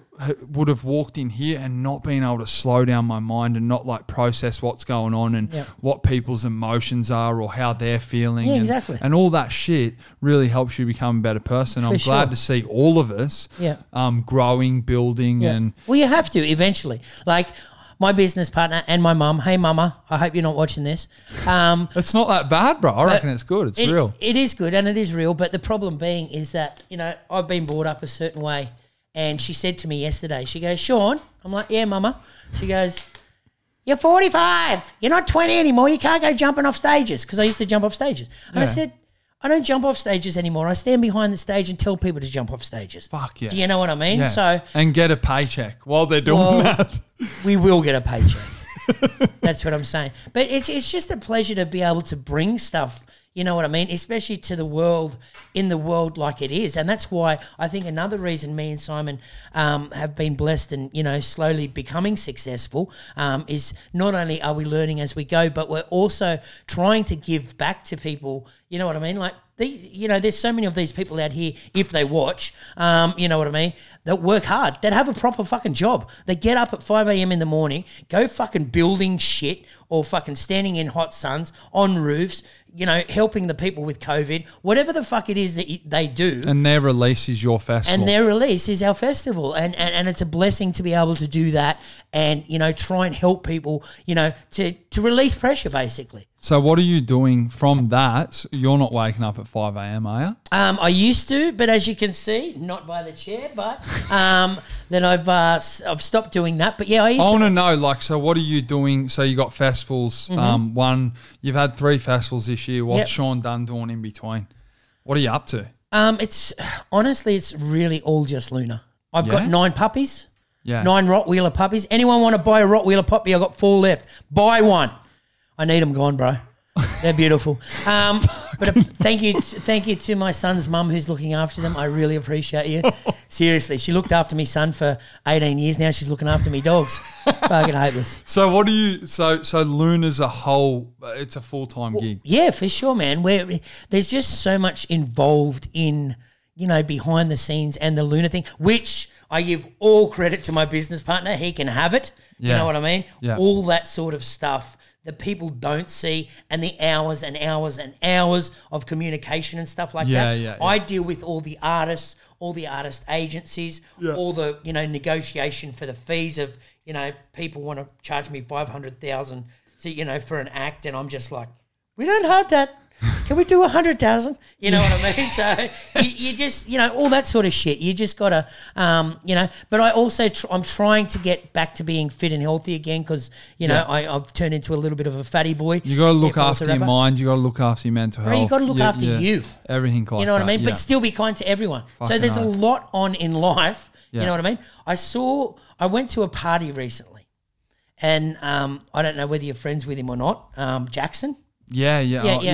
would have walked in here and not been able to slow down my mind and not like process what's going on and what people's emotions are or how they're feeling. Yeah, and, exactly. And all that shit really helps you become a better person. I'm glad to see all of us growing, building and... Well, you have to eventually. Like my business partner and my mum. Hey, mama, I hope you're not watching this. It's not that bad, bro. I reckon it's good. It's real. It is good and it is real. But the problem being is that, you know, I've been brought up a certain way. And she said to me yesterday, she goes, Sean, I'm like, yeah, mama. She goes, you're 45. You're not 20 anymore. You can't go jumping off stages, because I used to jump off stages. And I said, I don't jump off stages anymore. I stand behind the stage and tell people to jump off stages. Fuck yeah. Do you know what I mean? Yes. So and get a paycheck while they're doing that. We will get a paycheck. That's what I'm saying. But it's just a pleasure to be able to bring stuff, you know what I mean, especially to the world, in the world like it is. And that's why I think another reason me and Simon have been blessed and, you know, slowly becoming successful is not only are we learning as we go, but we're also trying to give back to people, you know what I mean? Like, you know, there's so many of these people out here, if they watch, you know what I mean, that work hard, that have a proper fucking job. They get up at 5 a.m. in the morning, go fucking building shit or fucking standing in hot suns on roofs, you know, helping the people with COVID, whatever the fuck it is that they do. And their release is your festival. And their release is our festival. And it's a blessing to be able to do that and, you know, try and help people, you know, to release pressure, basically. So what are you doing from that? You're not waking up at 5 a.m., are you? I used to, but as you can see, not by the chair, but then I've stopped doing that. But yeah, I want to know, like, so what are you doing? So you got festivals. You've had 3 festivals this year. What's Sean Dunn doing in between? What are you up to? It's honestly, it's really all just Luna. I've got 9 puppies. Yeah. 9 Rottweiler puppies. Anyone want to buy a Rottweiler puppy? I've got 4 left. Buy one. I need them gone, bro. They're beautiful. But thank you to my son's mum who's looking after them. I really appreciate you. Seriously, she looked after me son for 18 years. Now she's looking after me dogs. Fucking hopeless. So what do you? So Luna's a whole. It's a full-time gig. Yeah, for sure, man. There's just so much involved in, you know, behind the scenes and the Luna thing, which I give all credit to my business partner. He can have it. You know what I mean? Yeah. All that sort of stuff that people don't see, and the hours and hours and hours of communication and stuff like that. Yeah. I deal with all the artists, all the artist agencies, all the, you know, negotiation for the fees of, you know, people want to charge me $500,000 to, you know, for an act, and I'm just like, we don't have that. Can we do 100,000? You know what I mean? So you just, you know, all that sort of shit. You just got to, you know, but I also, I'm trying to get back to being fit and healthy again because, you know, I've turned into a little bit of a fatty boy. You got to look after your mind. You got to look after your mental health. You got to look after you. Everything like that. You know what I mean? But still be kind to everyone. So there's a lot on in life. You know what I mean? I went to a party recently and I don't know whether you're friends with him or not, Jackson. Yeah.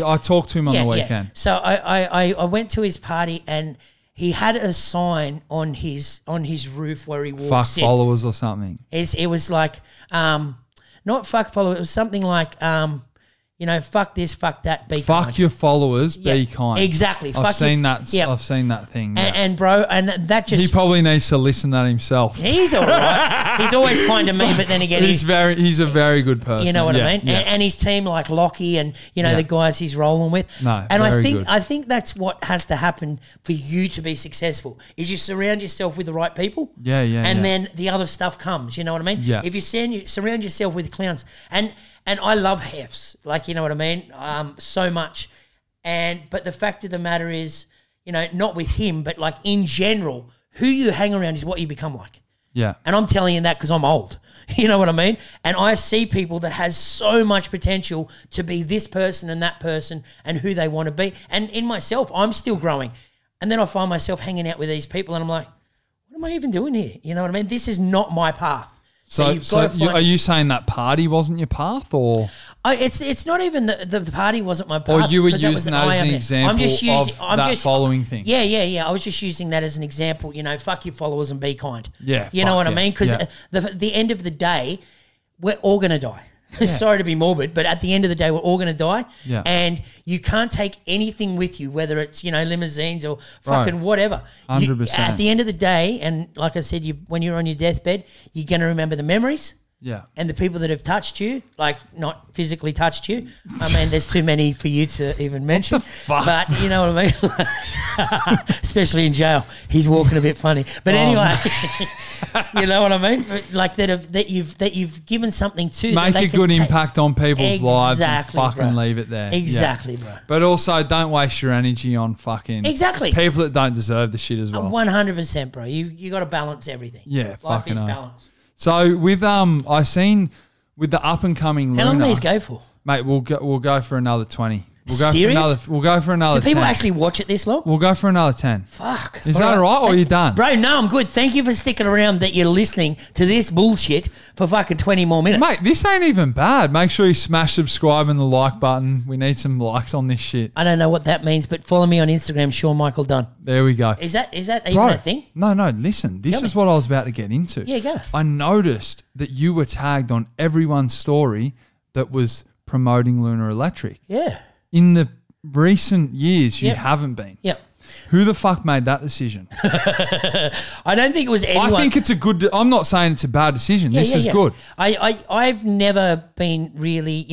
I talked to him on the weekend. So I went to his party and he had a sign on his roof where he walks fuck in. Followers or something. It was like, not fuck followers. It was something like, you know, fuck this, fuck that, be fuck kind. Your followers, be kind. Exactly. I've seen that thing. And bro, and that just... He probably needs to listen to that himself. He's all right. He's always kind to me, but then again... He's a very good person. You know what I mean? Yeah. And his team, like Lockie and, you know, the guys he's rolling with. No, and I think that's what has to happen for you to be successful, is you surround yourself with the right people. And then the other stuff comes, you know what I mean? Yeah. If you surround yourself with clowns... And I love hefts, like, you know what I mean, so much. But the fact of the matter is, you know, not with him, but like in general, who you hang around is what you become like. Yeah. And I'm telling you that because I'm old. You know what I mean? And I see people that has so much potential to be this person and that person and who they want to be. And in myself, I'm still growing. And then I find myself hanging out with these people and I'm like, what am I even doing here? You know what I mean? This is not my path. So are you saying that party wasn't your path, or it's not even the party wasn't my path, or you were using that as an example of that following thing? Yeah. I was just using that as an example. You know, fuck your followers and be kind. Yeah, you know what I mean? Because the end of the day, we're all gonna die. Sorry to be morbid, but at the end of the day, we're all going to die. Yeah. And you can't take anything with you, whether it's, limousines or fucking whatever. 100%. At the end of the day, and like I said, when you're on your deathbed, you're going to remember the memories. Yeah. And the people that have touched you, like not physically touched you. I mean, there's too many for you to even mention. What the fuck? But you know what I mean? Especially in jail. He's walking a bit funny. But anyway, you know what I mean? Like that you've given something to make a good impact on people's lives and fucking bro. Leave it there. Exactly, bro. But also don't waste your energy on fucking people that don't deserve the shit as well. 100%, bro. You got to balance everything. Yeah, life is balance. So with I seen with the up and coming Luna. How long do these go for? Mate, we'll go for another 20. Serious? We'll go for another 10. Do people actually watch it this long? We'll go for another 10. Fuck. Is that all right or are you done? Bro, no, I'm good. Thank you for sticking around that you're listening to this bullshit for fucking 20 more minutes. Mate, this ain't even bad. Make sure you smash subscribe and the like button. We need some likes on this shit. I don't know what that means, but follow me on Instagram, Sean Michael Dunn. There we go. Is that even a thing? No, listen. This is what I was about to get into. Yeah, go. I noticed that you were tagged on everyone's story that was promoting Lunar Electric. Yeah. In the recent years, you haven't been. Yep. Who the fuck made that decision? I don't think it was anyone. I think it's a good. I'm not saying it's a bad decision. This is good. I've never been really,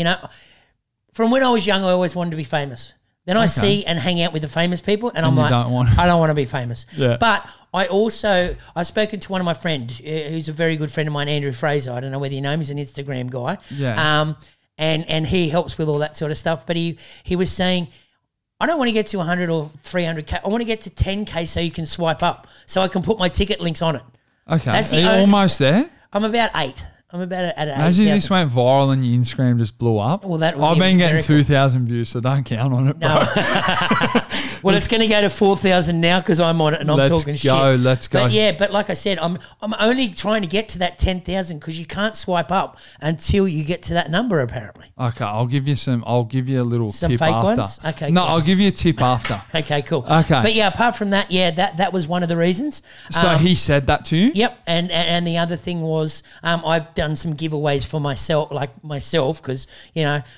from when I was young, I always wanted to be famous. Then I see and hang out with the famous people, and I'm like, I don't want to be famous. Yeah. But I've spoken to one of my friends, who's a very good friend of mine, Andrew Fraser. I don't know whether you know him. He's an Instagram guy. Yeah. And he helps with all that sort of stuff. But he was saying, I don't want to get to 100 or 300K. I want to get to 10K so you can swipe up, so I can put my ticket links on it. Okay. Are you almost there? I'm about 8. I'm about at 8. Imagine this went viral and your Instagram just blew up. Well, I've been getting 2,000 views, so don't count on it, bro. No. Well, it's going to go to 4,000 now because I'm on it and I'm talking shit. Let's go. But like I said, I'm only trying to get to that 10,000 because you can't swipe up until you get to that number, apparently. Okay, I'll give you a little some tip fake after. Ones? Okay. No, cool. I'll give you a tip after. Okay, cool. Okay. But yeah, apart from that, that was one of the reasons. So he said that to you? Yep. And the other thing was I've done some giveaways for myself, because,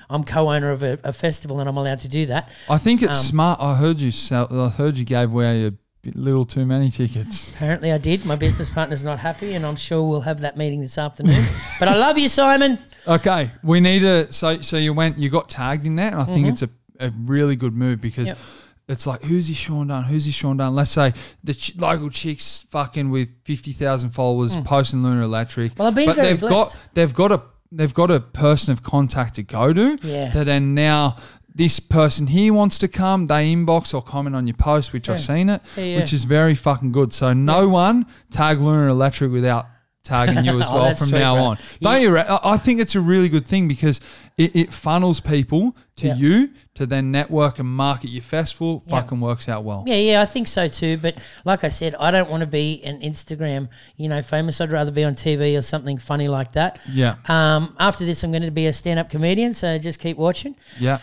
I'm co-owner of a festival and I'm allowed to do that. I think it's smart. I heard you gave away a little too many tickets. Apparently I did. My business partner's not happy and I'm sure we'll have that meeting this afternoon. But I love you, Simon. Okay. We need so you got tagged in that, and I think it's a really good move because it's like, who's this Sean Dunn? Who's this Sean Dunn? Let's say the local chick's fucking with 50,000 followers posting Lunar Electric. Well, I've been very blessed. They've got a person of contact to go to. Yeah. That then now this person here wants to come, they inbox or comment on your post, which I've seen it, which is very fucking good. So no one tag Lunar Electric without tagging you as well from now on. Don't you? I think it's a really good thing because it funnels people to you to then network and market your festival. Fucking works out well. Yeah, I think so too. But like I said, I don't want to be an Instagram, famous. I'd rather be on TV or something funny like that. Yeah. After this, I'm going to be a stand-up comedian, so just keep watching. Yeah.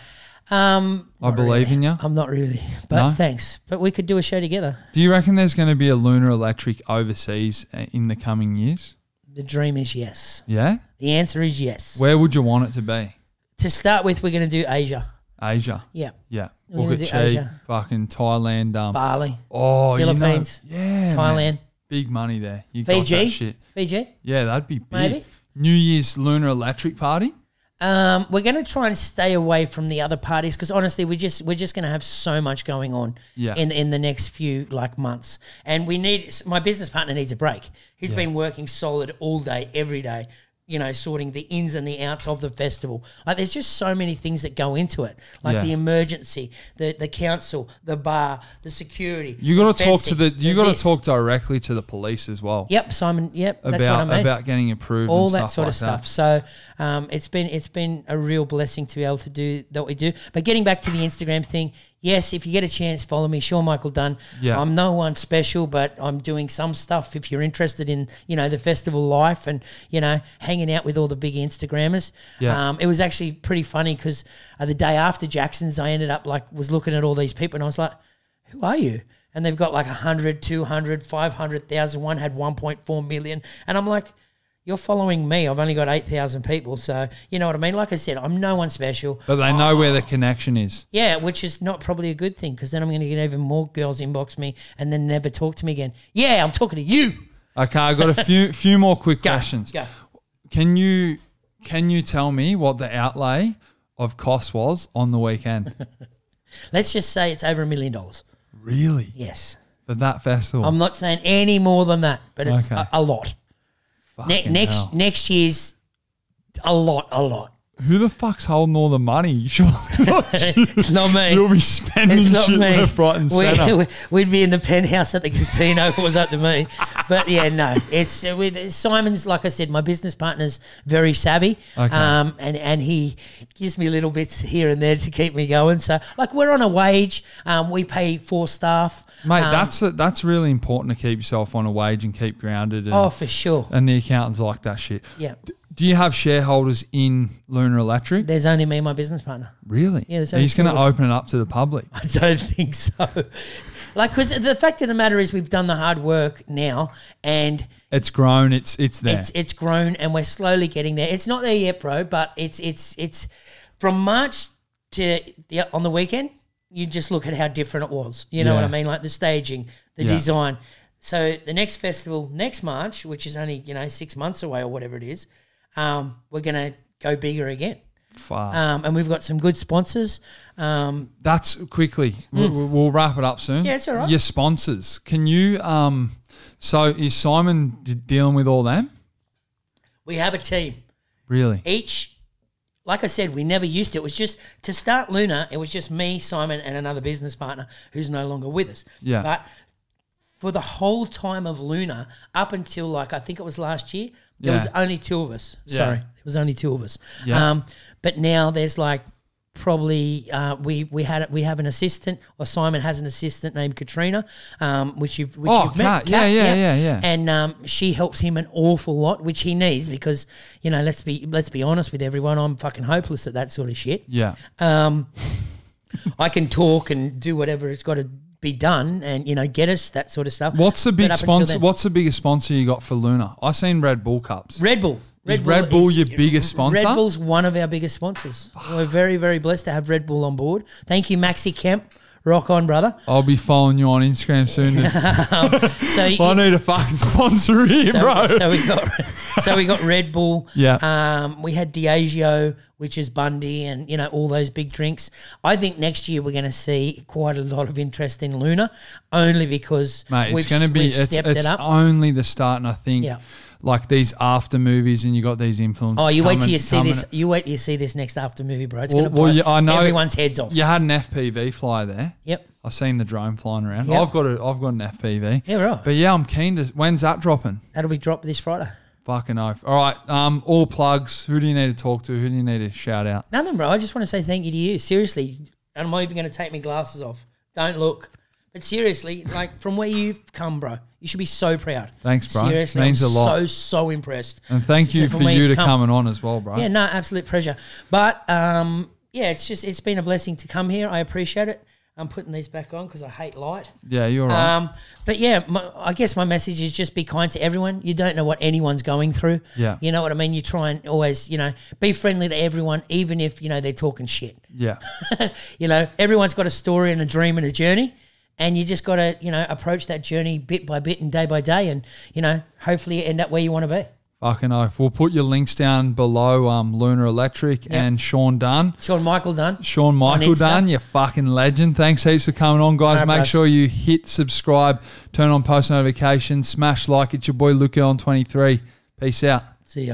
I believe in you. I'm not really, but thanks. But we could do a show together. Do you reckon there's going to be a Lunar Electric overseas in the coming years? The dream is yes. Yeah? The answer is yes. Where would you want it to be? To start with, we're going to do Asia. Asia? Yeah. Yeah. We're Book it cheap. Asia. Fucking Thailand. Bali. Oh, Philippines. Thailand. Man. Big money there. You Fiji. got that shit. Fiji? Yeah, that'd be big. Maybe. New Year's Lunar Electric party? We're going to try and stay away from the other parties because honestly, we're just going to have so much going on in the next few months, and my business partner needs a break. He's been working solid all day, every day. Sorting the ins and the outs of the festival. There's just so many things that go into it, the emergency, the council, the bar, the security. You got to talk to talk directly to the police as well. Yep, Simon. Yep, that's what I mean. About getting approved, all and that sort of stuff. So it's been a real blessing to be able to do what we do. But getting back to the Instagram thing. Yes, if you get a chance, follow me, Sean Michael Dunn. Yeah. I'm no one special, but I'm doing some stuff if you're interested in, the festival life and, hanging out with all the big Instagrammers. Yeah. It was actually pretty funny because the day after Jackson's, I ended up was looking at all these people and I was like, who are you? And they've got 100, 200, 500,000. One had 1.4 million. And I'm like, You're following me. I've only got 8,000 people. So, you know what I mean? Like I said, I'm no one special. But they know where the connection is. Yeah, which is not probably a good thing because then I'm going to get even more girls inbox me and then never talk to me again. Yeah, I'm talking to you. Okay, I've got a few more quick questions. Go. Can you tell me what the outlay of cost was on the weekend? Let's just say it's over $1 million. Really? Yes. For that festival? I'm not saying any more than that, but it's a lot. Next year's a lot. Who the fuck's holding all the money? Surely not it's not me. You'll be spending shit left, right and centre. We'd be in the penthouse at the casino if it was up to me. But yeah, no. It's with Simon's, like I said, my business partner's very savvy. Okay. And he gives me little bits here and there to keep me going. So like we're on a wage. We pay 4 staff. Mate, that's really important to keep yourself on a wage and keep grounded. And, for sure. And the accountants like that shit. Yeah. Do you have shareholders in Lunar Electric? There's only me and my business partner. Really? Yeah. He's going to open it up to the public. I don't think so. Because the fact of the matter is we've done the hard work now and it's grown. It's there. It's grown and we're slowly getting there. It's not there yet, bro, but it's from March to on the weekend. You just look at how different it was. You know what I mean? Like the staging, the design. So the next festival next March, which is only 6 months away or whatever it is. We're going to go bigger again. And we've got some good sponsors. That's quickly. We'll wrap it up soon. Yeah, it's all right. Your sponsors. Can you so is Simon dealing with all them? We have a team. Really? Each, like I said, we never used to. It was just, to start Lunar, it was just me, Simon, and another business partner who's no longer with us. Yeah. But for the whole time of Lunar, up until I think it was last year, there was only 2 of us. Sorry, there was only 2 of us. Yeah. But now there's probably we have an assistant, or Simon has an assistant named Katrina, which you've met. Kat, yeah. And she helps him an awful lot, which he needs because let's be honest with everyone, I'm fucking hopeless at that sort of shit. Yeah. I can talk and do whatever it's got to be done and get us that sort of stuff. What's the big sponsor? What's the biggest sponsor you got for Lunar? I seen Red Bull cups. Red Bull. Is Red Bull your biggest sponsor? Red Bull's one of our biggest sponsors. We're very, very blessed to have Red Bull on board. Thank you, Maxi Kemp. Rock on, brother. I'll be following you on Instagram soon. I need a fucking sponsor here, bro. So we got Red Bull. Yeah. We had Diageo, which is Bundy, and all those big drinks. I think next year we're going to see quite a lot of interest in Lunar, only because we've stepped it up. It's only the start, and I think. Yeah. Like these after movies, and you got these influencers. Oh, you wait till you see this. You wait till you see this next after movie, bro. It's going to blow everyone's heads off. You had an FPV fly there. Yep. I've seen the drone flying around. Yep. I've got an FPV. Yeah, right. But yeah, I'm keen to. When's that dropping? That'll be dropped this Friday. Fucking oath. All right. All plugs. Who do you need to talk to? Who do you need to shout out? Nothing, bro. I just want to say thank you to you. Seriously, and I'm not even going to take my glasses off. Don't look. But seriously, from where you've come, bro, you should be so proud. Thanks, bro. Seriously, means I'm a lot. So impressed. And thank you for you to coming on as well, bro. Yeah, no, absolute pleasure. But it's been a blessing to come here. I appreciate it. I'm putting these back on because I hate light. Yeah, you're right. But yeah, I guess my message is just be kind to everyone. You don't know what anyone's going through. Yeah. You know what I mean? You try and always, be friendly to everyone, even if, they're talking shit. Yeah. Everyone's got a story and a dream and a journey. And you just got to, approach that journey bit by bit and day by day and, hopefully you end up where you want to be. Fucking oath. We'll put your links down below, Lunar Electric and Sean Dunn. Sean Michael Dunn, you fucking legend. Thanks heaps for coming on, guys. Right, make sure you hit subscribe, turn on post notifications, smash like. It's your boy Luke on 23. Peace out. See ya.